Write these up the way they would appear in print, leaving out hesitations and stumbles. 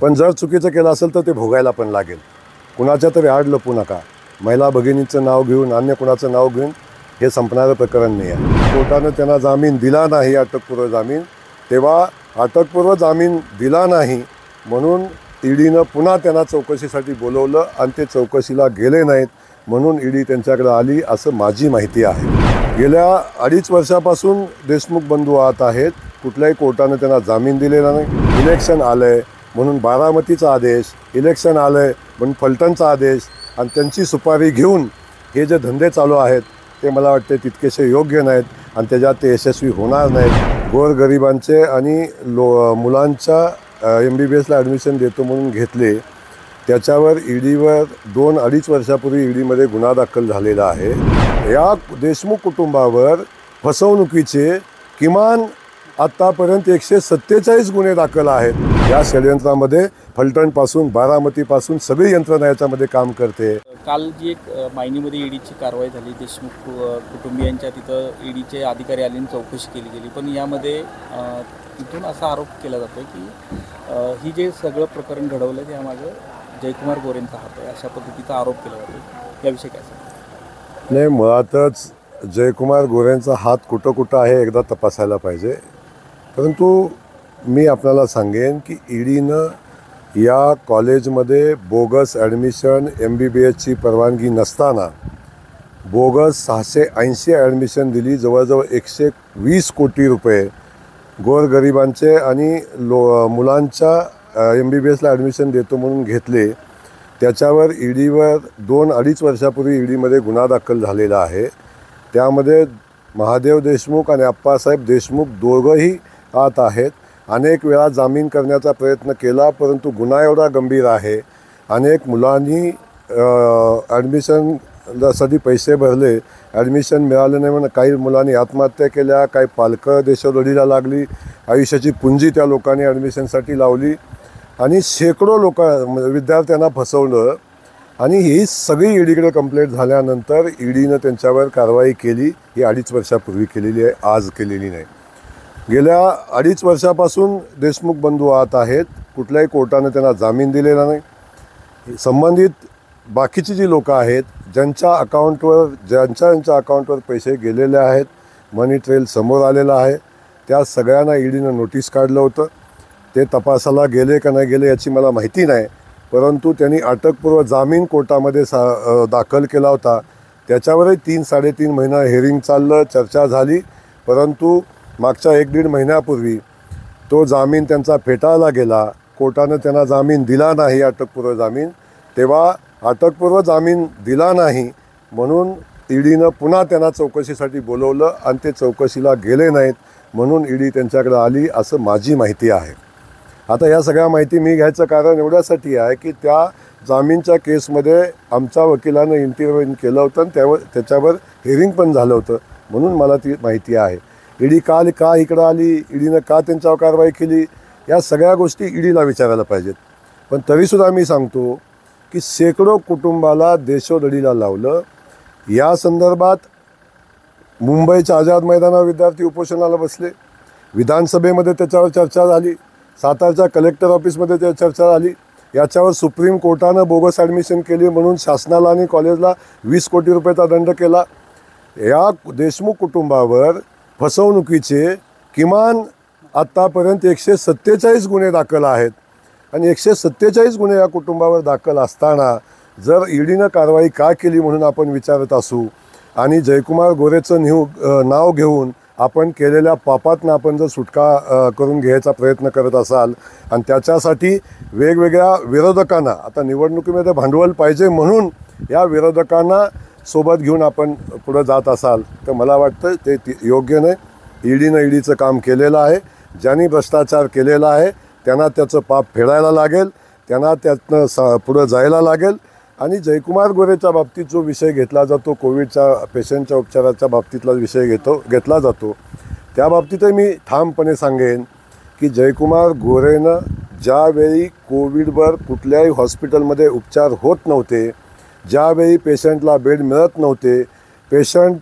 पण जर चुकीचं केलं असेल तर ते भोगायला पण लागेल. कुणाच्या तरी आड लपू नका. महिला भगिनींचं नाव घेऊन अन्य कुणाचं नाव घेऊन हे संपणारं प्रकरण नाही आहे. कोर्टानं त्यांना जामीन दिला नाही, अटकपूर्व जामीन. तेव्हा अटकपूर्व जामीन दिला नाही म्हणून ईडीनं पुन्हा त्यांना चौकशीसाठी बोलवलं आणि ते चौकशीला गेले नाहीत म्हणून ईडी त्यांच्याकडे आली असं माझी माहिती आहे. गेल्या 2.5 वर्षापासून देशमुख बंधू आत आहेत. कुठल्याही कोर्टानं त्यांना जामीन दिलेला नाही. इलेक्शन आलं आहे म्हणून बारामतीचा आदेश, इलेक्शन आलं आहे म्हणून फलटणचा आदेश आणि त्यांची सुपारी घेऊन हे जे धंदे चालू आहेत ते मला वाटते तितकेसे योग्य नाहीत आणि त्याच्यात ते यशस्वी होणार नाहीत. गोरगरिबांचे आणि मुलांच्या MBBSला ॲडमिशन देतो म्हणून घेतले, त्याच्यावर ईडीवर 2-2.5 वर्षापूर्वी ईडीमध्ये गुन्हा दाखल झालेला आहे. या देशमुख कुटुंबावर फसवणुकीचे किमान आत्तापर्यंत 147 गुन्हे दाखल आहेत. या षडयंत्रामध्ये फलटणपासून बारामतीपासून सगळी यंत्रणा याच्यामध्ये काम करते. काल जी एक मायनीमध्ये ईडीची कारवाई झाली, देशमुख कुटुंबियांच्या तिथं ईडीचे अधिकारी आले आणि चौकशी केली गेली, पण यामध्ये तिथून असा आरोप केला जातो की ही जे सगळं प्रकरण घडवलं त्यामागं जयकुमार गोरेंचा हात आहे, अशा पद्धतीचा आरोप केला जातो. याविषयी काय सांगतो? नाही, मुळातच जयकुमार गोरेंचा हात कुठं कुठं आहे एकदा तपासायला पाहिजे. परंतु मी आपल्याला सांगेन की ईडीनं या कॉलेजमध्ये बोगस ॲडमिशन, MBBSची परवानगी नसताना बोगस 680 ॲडमिशन दिली. जवळजवळ 120 कोटी रुपये गोरगरिबांचे आणि मुलांच्या MBBSला ॲडमिशन देतो म्हणून घेतले. त्याच्यावर ईडीवर 2-2.5 वर्षापूर्वी ईडीमध्ये गुन्हा दाखल झालेला आहे. त्यामध्ये महादेव देशमुख आणि अप्पासाहेब देशमुख दोघंही आत आहेत. अनेक वेळा जामीन करण्याचा प्रयत्न केला परंतु गुन्हा एवढा गंभीर आहे. अनेक मुलांनी ॲडमिशनसाठी पैसे भरले, ॲडमिशन मिळालं नाही म्हणून काही मुलांनी आत्महत्या केल्या, काही पालकं देशोधडीला लागली, आयुष्याची पुंजी त्या लोकांनी ॲडमिशनसाठी लावली आणि शेकडो विद्यार्थ्यांना फसवलं. आणि ही सगळी ईडीकडे कंप्लेंट झाल्यानंतर ईडीनं त्यांच्यावर कारवाई केली. ही 2.5 वर्षापूर्वी केलेली आहे, आज केलेली नाही. गेल्या 2.5 वर्षापासून देशमुख बंधू आत आहेत. कुठल्याही कोर्टानं त्यांना जामीन दिलेला नाही. संबंधित बाकीची जी लोकं आहेत ज्यांच्या अकाउंटवर पैसे गेलेले आहेत, मनी ट्रेल समोर आलेला आहे, त्या सगळ्यांना ईडीनं नोटीस काढलं होतं. ते तपासाला गेले का नाही गेले याची मला माहिती नाही, परंतु त्यांनी अटकपूर्व जामीन कोर्टामध्ये दाखल केला होता. त्याच्यावरही 3-3.5 महिना हिअरिंग चाललं, चर्चा झाली, परंतु मागच्या 1-1.5 महिन्यापूर्वी तो जामीन त्यांचा फेटाळला गेला. कोर्टानं त्यांना जामीन दिला नाही, अटकपूर्व जामीन. तेव्हा अटकपूर्व जामीन दिला नाही म्हणून ईडीनं पुन्हा त्यांना चौकशीसाठी बोलवलं आणि ते चौकशीला गेले नाहीत म्हणून ईडी त्यांच्याकडे आली असं माझी माहिती आहे. आता या सगळ्या माहिती मी घ्यायचं कारण एवढ्यासाठी आहे की त्या जामीनच्या केसमध्ये आमच्या वकिलानं इंटरव्ह्यू केलं होतं आणि त्याच्यावर हिअरिंग पण झालं होतं म्हणून मला ती माहिती आहे. ईडी का इकडं आली, ईडीनं का त्यांच्यावर कारवाई केली, या सगळ्या गोष्टी ईडीला विचारायला पाहिजेत. पण तरीसुद्धा मी सांगतो की शेकडो कुटुंबाला देशोधडीला लावलं. या संदर्भात मुंबईच्या आझाद मैदानावर विद्यार्थी उपोषणाला बसले, विधानसभेमध्ये त्याच्यावर चर्चा झाली, सातारच्या कलेक्टर ऑफिसमध्ये त्या चर्चा झाली. याच्यावर सुप्रीम कोर्टानं बोगस ॲडमिशन केली म्हणून शासनाला आणि कॉलेजला 20 कोटी रुपयाचा दंड केला. या देशमुख कुटुंबावर फसवणुकीचे किमान आत्तापर्यंत 147 गुन्हे दाखल आहेत आणि 147 गुन्हे या कुटुंबावर दाखल असताना जर ईडीनं कारवाई का केली म्हणून आपण विचारत असू आणि जयकुमार गोरेचं नाव घेऊन आपण केलेल्या पापातनं आपण जर सुटका करून घ्यायचा प्रयत्न करत असाल आणि त्याच्यासाठी वेगवेगळ्या विरोधकांना, आता निवडणुकीमध्ये भांडवल पाहिजे म्हणून या विरोधकांना सोबत घेऊन आपण पुढं जात असाल तर मला वाटतं ते योग्य नाही. ईडीनं ईडीचं काम केलेलं आहे. ज्यांनी भ्रष्टाचार केलेला आहे त्यांना त्याचं पाप फेडायला लागेल, त्यांना त्यातनं पुढं जायला लागेल. आणि जयकुमार गोरेच्या बाबतीत जो विषय घेतला जातो, कोविडच्या पेशंटच्या उपचाराच्या बाबतीतला विषय घेतला जातो, त्या बाबतीतही मी ठामपणे सांगेन की जयकुमार गोरेनं ज्यावेळी कोविडवर कुठल्याही हॉस्पिटलमध्ये उपचार होत नव्हते, ज्यावेळी पेशंटला बेड मिळत नव्हते, पेशंट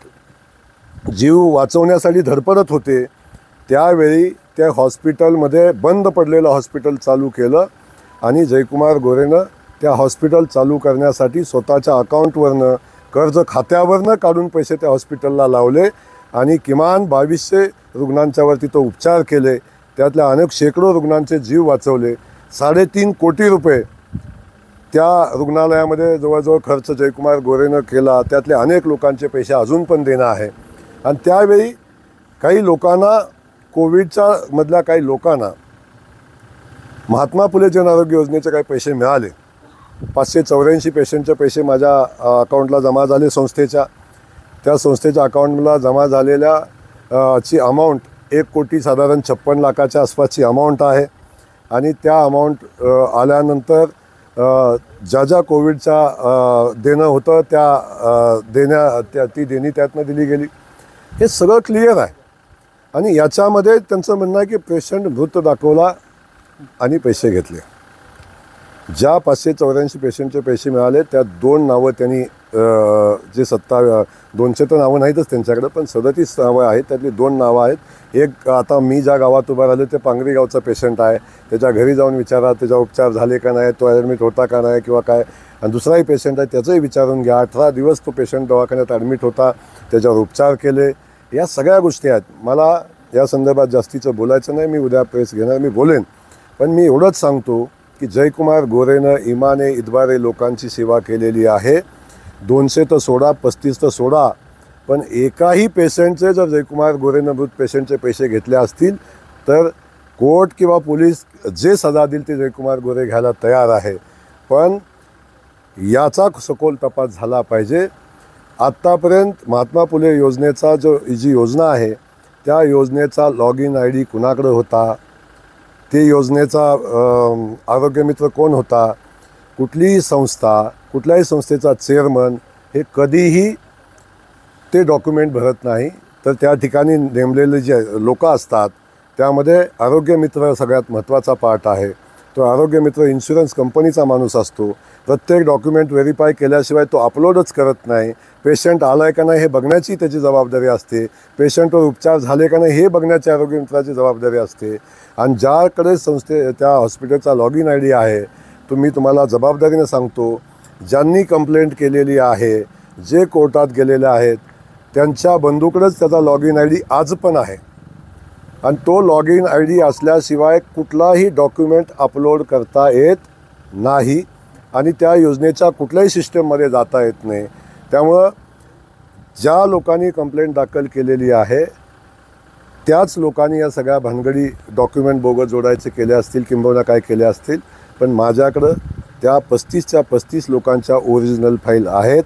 जीव वाचवण्यासाठी धडपडत होते, त्यावेळी त्या हॉस्पिटलमध्ये बंद पडलेलं हॉस्पिटल चालू केलं आणि जयकुमार गोरेनं त्या हॉस्पिटल चालू करण्यासाठी स्वतःच्या अकाउंटवरनं कर्ज खात्यावरनं काढून पैसे त्या हॉस्पिटलला लावले आणि किमान 2200 रुग्णांच्यावरती तो उपचार केले. त्यातल्या अनेक शेकडो रुग्णांचे जीव वाचवले. 3.5 कोटी रुपये त्या रुग्णालयामध्ये जवळजवळ खर्च जयकुमार गोरेनं केला. त्यातले अनेक लोकांचे पैसे अजून पण देणं आहे. आणि त्यावेळी काही लोकांना कोविडच्या मधल्या काही लोकांना महात्मा फुले जन आरोग्य योजनेचे काही पैसे मिळाले. 584 पेशंटचे पैसे माझ्या अकाउंटला जमा झाले संस्थेच्या. त्या संस्थेच्या अकाउंटला जमा झालेल्या ची अमाऊंट 1 कोटी साधारण 56 लाखाच्या आसपासची अमाऊंट आहे. आणि त्या अमाऊंट आल्यानंतर ज्या कोविडच्या देणं होतं त्या ती देणी त्यातनं दिली गेली. हे सगळं क्लिअर आहे. आणि याच्यामध्ये त्यांचं म्हणणं आहे की पेशंट मृत दाखवला आणि पैसे घेतले. ज्या 584 पेशंटचे पैसे मिळाले त्या 2 नावं त्यांनी जे 200 तर नावं नाहीतच त्यांच्याकडे, पण 37 नावं आहेत. त्यातली 2 नावं आहेत. एक आता मी ज्या गावात उभा राहिलो ते पांगरी गावचा पेशंट आहे. त्याच्या घरी जाऊन विचारा त्याचा उपचार झाले का नाही, तो ॲडमिट होता का नाही किंवा काय. आणि दुसराही पेशंट आहे त्याचंही विचारून घ्या. 18 दिवस तो पेशंट दवाखान्यात ॲडमिट होता, त्याच्यावर उपचार केले. या सगळ्या गोष्टी आहेत. मला या संदर्भात जास्तीचं बोलायचं नाही. मी उद्या प्रेस घेणार, मी बोलेन. पण मी एवढंच सांगतो की जयकुमार गोरेनं इमाने इतबारे लोकांची सेवा केलेली आहे. 200 तर सोडा, 35 तर सोडा, पण एकाही पेशंटचे जर जयकुमार गोरेनं मृत पेशंटचे पैसे घेतले असतील तर कोर्ट किंवा पोलीस जे सजा देईल ते जयकुमार गोरे घ्यायला तयार आहे. पण याचा सखोल तपास झाला पाहिजे. आत्तापर्यंत महात्मा फुले योजनेचा जी योजना आहे त्या योजनेचा लॉगिन ID कुणाकडे होता, ते योजनेचा आरोग्यमित्र कोण होता, कुठलीही संस्था, कुठल्याही संस्थेचा चेअरमन हे कधीही ते डॉक्युमेंट भरत नाही. तर त्या ठिकाणी नेमलेले जे लोक असतात त्यामध्ये आरोग्यमित्र सगळ्यात महत्त्वाचा पार्ट आहे. तो आरोग्यमित्र इन्शुरन्स कंपनीचा माणूस असतो. प्रत्येक डॉक्युमेंट व्हेरीफाय केल्याशिवाय तो अपलोडच करत नाही. पेशंट आला आहे का नाही हे बघण्याची त्याची जबाबदारी असते. पेशंटवर उपचार झाले का नाही हे बघण्याची आरोग्यमित्राची जबाबदारी असते. आणि ज्याकडे त्या हॉस्पिटलचा लॉगिन ID आहे, मी तुम्हाला जबाबदारीनं सांगतो, ज्यांनी कंप्लेंट केलेली आहे, जे कोर्टात गेलेले आहेत त्यांच्या बंधूकडेच त्याचा लॉगिन ID आज पण आहे. आणि तो लॉगिन ID असल्याशिवाय कुठलाही डॉक्युमेंट अपलोड करता येत नाही आणि त्या योजनेच्या कुठल्याही सिस्टममध्ये जाता येत नाही. त्यामुळं ज्या लोकांनी कंप्लेंट दाखल केलेली आहे त्याच लोकांनी या सगळ्या भानगडी डॉक्युमेंट बोगस जोडायचे केले असतील किंबहुना काय केले असतील. पण माझ्याकडं त्या 35च्या 35 लोकांच्या ओरिजिनल फाईल आहेत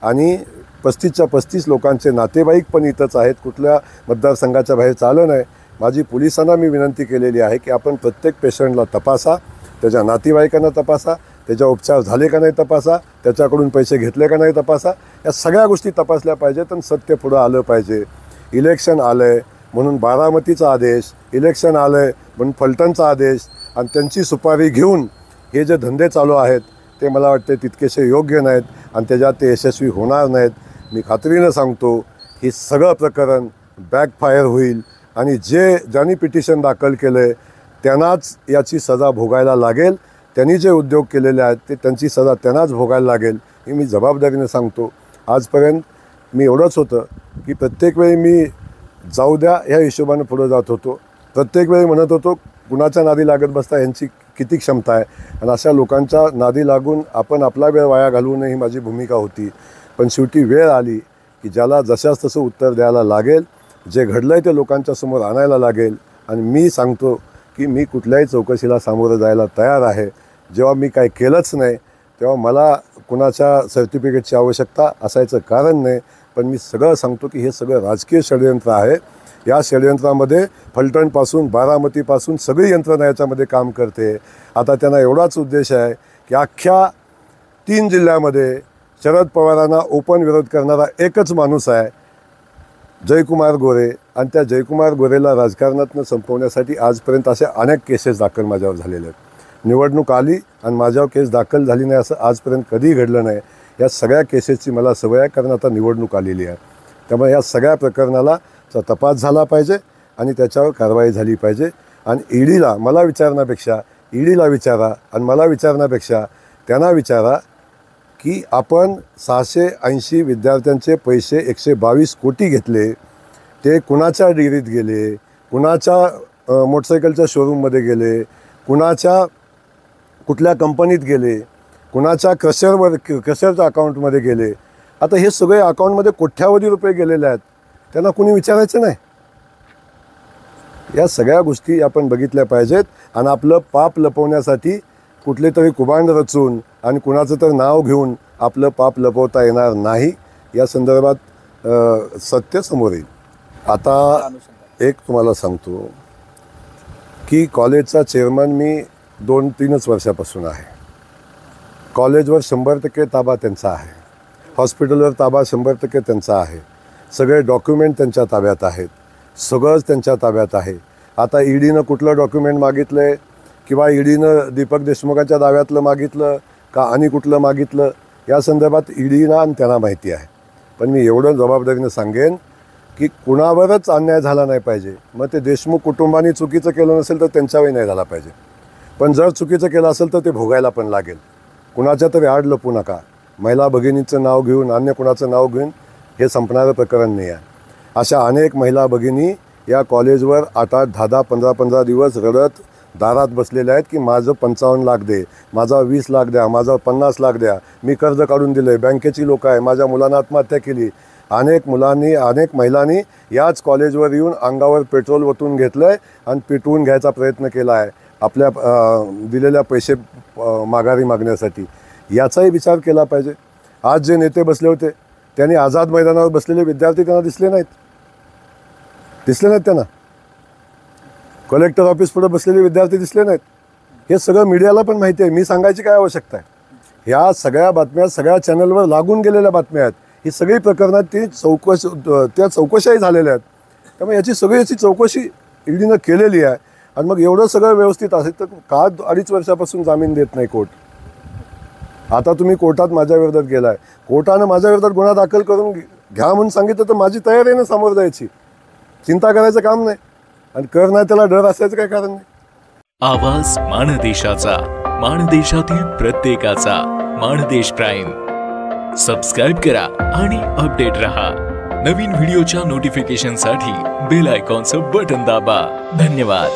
आणि 35च्या 35 लोकांचे नातेवाईक पण इथंच आहेत. कुठल्या मतदारसंघाच्या बाहेर चाललं नाही. माझी पोलिसांना मी विनंती केलेली आहे की आपण प्रत्येक पेशंटला तपासा, त्याच्या नातेवाईकांना तपासा, त्याचा उपचार झाले का नाही तपासा, त्याच्याकडून पैसे घेतले का नाही तपासा. या सगळ्या गोष्टी तपासल्या पाहिजेत आणि सत्य पुढं आलं पाहिजे. इलेक्शन आलं आहे म्हणून बारामतीचा आदेश, इलेक्शन आलं आहे म्हणून फलटणचा आदेश आणि त्यांची सुपारी घेऊन हे जे धंदे चालू आहेत ते मला वाटते तितकेसे योग्य नाहीत आणि त्याच्यात ते यशस्वी होणार नाहीत. मी खात्रीनं सांगतो हे सगळं प्रकरण बॅकफायर होईल आणि ज्यांनी पिटिशन दाखल केलं आहे त्यांनाच याची सजा भोगायला लागेल. त्यांनी जे उद्योग केलेले आहेत ते त्यांची सजा त्यांनाच भोगायला लागेल हे मी जबाबदारीनं सांगतो. आजपर्यंत मी एवढंच होतं की प्रत्येक वेळी मी जाऊ द्या ह्या हिशोबानं पुढं जात होतो. प्रत्येक वेळी म्हणत होतो कुणाच्या नादी लागत बसता यांची किती क्षमता आहे आणि अशा लोकांच्या नादी लागून आपण आपला वेळ वाया घालवू नये ही माझी भूमिका होती. पण शेवटी वेळ आली की ज्याला जशाच तसं उत्तर द्यायला लागेल, जे घडलं आहे ते लोकांच्या समोर आणायला लागेल. आणि मी सांगतो की मी कुठल्याही चौकशीला सामोरं जायला तयार आहे. जेव्हा मी काय केलंच नाही तेव्हा मला कुणाच्या सर्टिफिकेटची आवश्यकता असायचं कारण नाही. पण मी सगळं सांगतो की हे सगळं राजकीय षडयंत्र आहे. या षडयंत्रामध्ये फलटणपासून बारामतीपासून सगळी यंत्रणा याच्यामध्ये काम करते. आता त्यांना एवढाच उद्देश आहे की अख्ख्या 3 जिल्ह्यामध्ये शरद पवारांना ओपन विरोध करणारा एकच माणूस आहे, जयकुमार गोरे. आणि त्या जयकुमार गोरेला राजकारणातून संपवण्यासाठी आजपर्यंत अशा अनेक केसेस दाखल माझ्यावर झालेले आहेत. निवडणूक आली आणि माझ्यावर केस दाखल झाली नाही असं आजपर्यंत कधीही घडलं नाही. या सगळ्या केसेसची मला सवय आहे कारण आता निवडणूक आलेली आहे. त्यामुळे या सगळ्या प्रकरणाला तपास झाला पाहिजे आणि त्याच्यावर कारवाई झाली पाहिजे. आणि ईडीला मला विचारण्यापेक्षा ईडीला विचारा आणि मला विचारण्यापेक्षा त्यांना विचारा की आपण 680 विद्यार्थ्यांचे पैसे 122 कोटी घेतले, ते कुणाच्या डिग्रीत गेले, कुणाच्या मोटरसायकलच्या शोरूममध्ये गेले, कुणाच्या कुठल्या कंपनीत गेले, कुणाच्या क्रशरच्या अकाउंटमध्ये गेले. आता हे सगळे अकाउंटमध्ये कोट्यावधी रुपये गेलेले आहेत, त्यांना कुणी विचारायचं नाही. या सगळ्या गोष्टी आपण बघितल्या पाहिजेत आणि आपलं पाप लपवण्यासाठी कुठले तरी कुभांड रचून आणि कुणाचं तर नाव घेऊन आपलं पाप लपवता येणार नाही. या संदर्भात सत्य समोर येईल. आता एक तुम्हाला सांगतो की कॉलेजचा चेअरमन मी 2-3 वर्षापासून आहे. कॉलेजवर 100% ताबा त्यांचा आहे, हॉस्पिटलवर ताबा 100% त्यांचा आहे, सगळे डॉक्युमेंट त्यांच्या ताब्यात आहेत, सगळंच त्यांच्या ताब्यात आहे. आता ईडीनं कुठलं डॉक्युमेंट मागितलं आहे किंवा ईडीनं दीपक देशमुखांच्या दाव्यातलं मागितलं का आणि कुठलं मागितलं या संदर्भात ईडीना आणि त्यांना माहिती आहे. पण मी एवढं जबाबदारीनं सांगेन की कुणावरच अन्याय झाला नाही पाहिजे. मग ते देशमुख कुटुंबाने चुकीचं केलं नसेल तर त्यांच्यावरही नाही झाला पाहिजे, पण जर चुकीचं केलं असेल तर ते भोगायला पण लागेल. कुणाच्या तरी आड लपू नका. महिला भगिनीचं नाव घेऊन अन्य कुणाचं नाव घेऊन हे संपणारं प्रकरण नाही आहे. अशा अनेक महिला भगिनी या कॉलेजवर 8-8, 10-10, 15-15 दिवस रडत दारात बसलेल्या आहेत की माझं 55 लाख दे, माझा 20 लाख द्या, माझा 50 लाख द्या, मी कर्ज काढून दिलं आहे, बँकेची लोकं आहे, माझ्या मुलांना आत्महत्या केली. अनेक महिलांनी याच कॉलेजवर येऊन अंगावर पेट्रोल ओतून घेतलं आहे आणि पेटवून घ्यायचा प्रयत्न केला आहे आपल्या दिलेल्या पैसे माघारी मागण्यासाठी. याचाही विचार केला पाहिजे. आज जे नेते बसले होते त्यांनी आझाद मैदानावर बसलेले विद्यार्थी त्यांना दिसले नाहीत त्यांना. कलेक्टर ऑफिस पुढे बसलेले विद्यार्थी दिसले नाहीत. हे सगळं मीडियाला पण माहिती आहे, मी सांगायची काय आवश्यकता आहे. ह्या सगळ्या बातम्या सगळ्या चॅनलवर लागून गेलेल्या बातम्या आहेत. ही सगळी प्रकरणात त्या चौकशाही झालेल्या आहेत. त्यामुळे याची चौकशी ईडीनं केलेली आहे. आणि मग एवढं सगळं व्यवस्थित असेल तर का 2.5 वर्षापासून जामीन देत नाही कोर्ट. आता तुम्ही कोर्टात माझ्या विरोधात गेलाय, कोर्टानं माझ्या विरोधात गुन्हा दाखल करून घ्या म्हणून सांगितलं तर माझी तयारी आहे ना समोर जायची. चिंता करायचं काम नाही आणि कर नाही त्याला डर असायचं काय कारण नाही. आवाज माणदेशाचा, माणदेशातील प्रत्येकाचा. माणदेश प्राईम सबस्क्राईब करा आणि अपडेट रहा. नवीन व्हिडिओच्या नोटिफिकेशनसाठी बेल आयकॉनचं बटन दाबा. धन्यवाद.